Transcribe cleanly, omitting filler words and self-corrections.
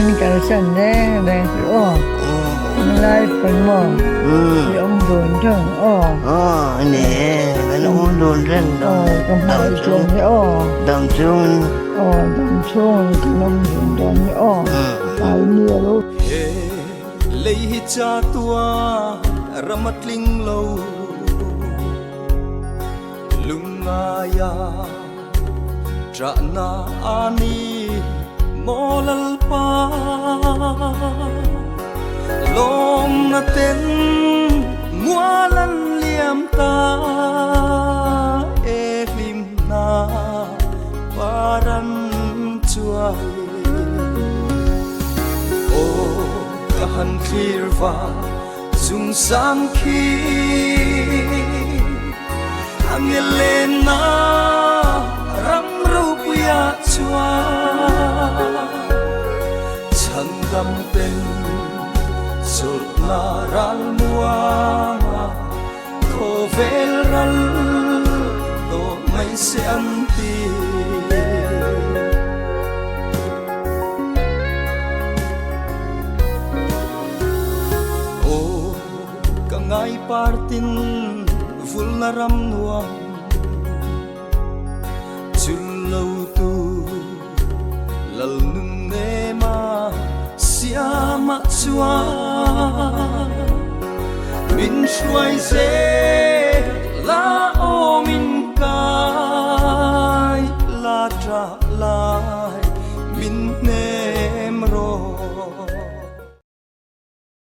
in kalsan ne oh lai pen mo ông đồn chăng nè cái nó đồn răng đó cầm hai chân đầm chung đầm chung cái nông đồn đồn tại nhiều lúc lấy cha tua ramat ling lâu lungaya trana ani molalpa lom na ten mualan liam ta lim na paran chuai o kahan clearva sung sang khi angelena ram rupuya chua changam ten sol la ral muanga khovel ral to mai se anti o kangai partin vulnaram nuam chullo tu lal nung nema siama chua min shuai se